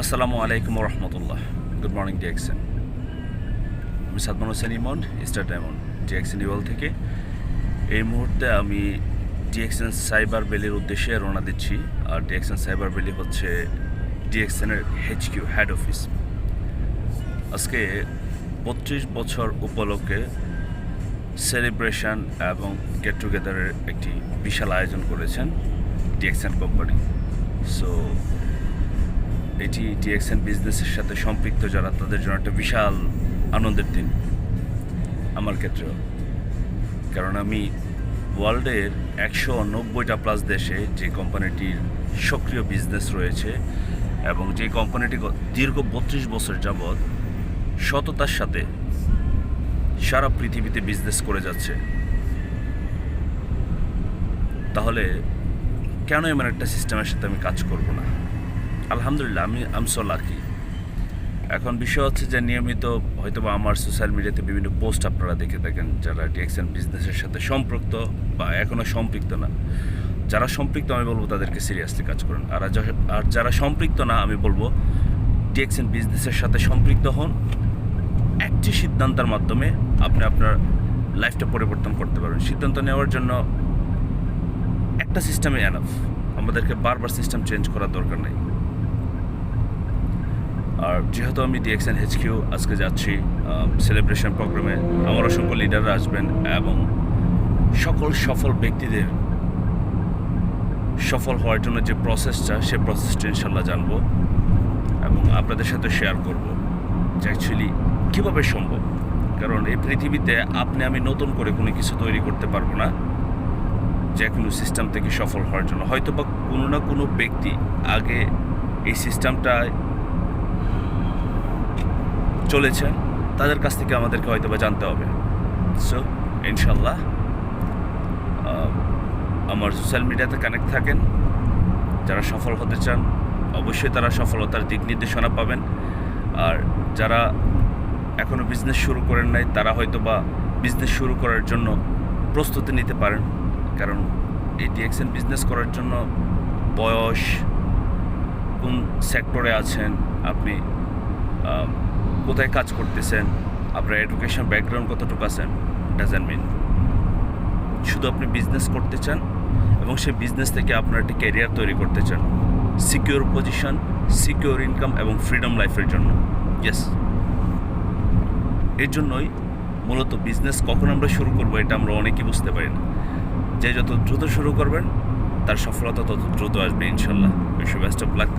আসসালামু আলাইকুম রহমতুল্লাহ। Good morning DXN. আমি Sadman Hossain Emon, star diamond DXN ইওয়াল থেকে। এই মুহূর্তে আমি ডিএক্সএন সাইবার ভ্যালির উদ্দেশ্যে রওনা দিচ্ছি। আর ডিএক্সএন সাইবার ভ্যালি হচ্ছে ডিএক্সএনের HQ হেড অফিস। আজকে 32 বছর উপলক্ষে সেলিব্রেশন এবং গেট টুগেদারের একটি বিশাল আয়োজন করেছেন ডিএক্সএন কোম্পানি। সো এটি ডিএক্সএন বিজনেসের সাথে সম্পৃক্ত যারা, তাদের জন্য একটা বিশাল আনন্দের দিন, আমার ক্ষেত্রেও। কারণ আমি ওয়ার্ল্ডের 190টা প্লাস দেশে যে কোম্পানিটির সক্রিয় বিজনেস রয়েছে এবং যে কোম্পানিটি দীর্ঘ 32 বছর যাবৎ সততার সাথে সারা পৃথিবীতে বিজনেস করে যাচ্ছে, তাহলে কেন এমন একটা সিস্টেমের সাথে আমি কাজ করব না? আলহামদুলিল্লাহ, আমি সো লাকি। এখন বিষয় হচ্ছে যে নিয়মিত হয়তো বা আমার সোশ্যাল মিডিয়াতে বিভিন্ন পোস্ট আপনারা দেখে থাকেন যারা ডিএক্সএন বিজনেসের সাথে সম্পৃক্ত বা এখনও সম্পৃক্ত না। যারা সম্পৃক্ত আমি বলবো তাদেরকে সিরিয়াসলি কাজ করুন, আর যারা সম্পৃক্ত না আমি বলবো ডিএক্সএন বিজনেসের সাথে সম্পৃক্ত হন। একটি সিদ্ধান্তের মাধ্যমে আপনি আপনার লাইফটা পরিবর্তন করতে পারবেন। সিদ্ধান্ত নেওয়ার জন্য একটা সিস্টেমে এনাফ, আমাদেরকে বারবার সিস্টেম চেঞ্জ করার দরকার নেই। আর যেহেতু আমি ডিএক্সএন HQ আজকে যাচ্ছি সেলিব্রেশন প্রোগ্রামে, আমার অসংখ্য লিডাররা আসবেন এবং সকল সফল ব্যক্তিদের সফল হওয়ার জন্য যে প্রসেসটা, সে প্রসেসটা ইনশাল্লাহ জানবো এবং আপনাদের সাথে শেয়ার করব যে অ্যাকচুয়ালি কীভাবে সম্ভব। কারণ এই পৃথিবীতে আপনি আমি নতুন করে কোনো কিছু তৈরি করতে পারবো না যে কোনো সিস্টেম থেকে সফল হওয়ার জন্য। হয়তো বা কোনো না কোনো ব্যক্তি আগে এই সিস্টেমটায় চলেছেন, তাদের কাছ থেকে আমাদেরকে হয়তো বা জানতে হবে। সো ইনশাল্লাহ আমার সোশ্যাল মিডিয়াতে কানেক্ট থাকেন। যারা সফল হতে চান অবশ্যই তারা সফলতার দিক নির্দেশনা পাবেন। আর যারা এখনও বিজনেস শুরু করেন নাই, তারা হয়তো বা বিজনেস শুরু করার জন্য প্রস্তুতি নিতে পারেন। কারণ এই ডিএক্সএন বিজনেস করার জন্য বয়স, কোন সেক্টরে আছেন আপনি, কোথায় কাজ করতেছেন, আপনার এডুকেশন ব্যাকগ্রাউন্ড কতটুকু আছেন, ডাজেন্ট মিন। শুধু আপনি বিজনেস করতে চান এবং সেই বিজনেস থেকে আপনার একটি ক্যারিয়ার তৈরি করতে চান, সিকিউর পজিশন, সিকিউর ইনকাম এবং ফ্রিডম লাইফের জন্য। ইয়েস, এর জন্যই মূলত বিজনেস কখন আমরা শুরু করবো এটা আমরা অনেকেই বুঝতে পারি না। যে যত দ্রুত শুরু করবেন তার সফলতা তত দ্রুত আসবে ইনশাল্লাহ। Best of luck.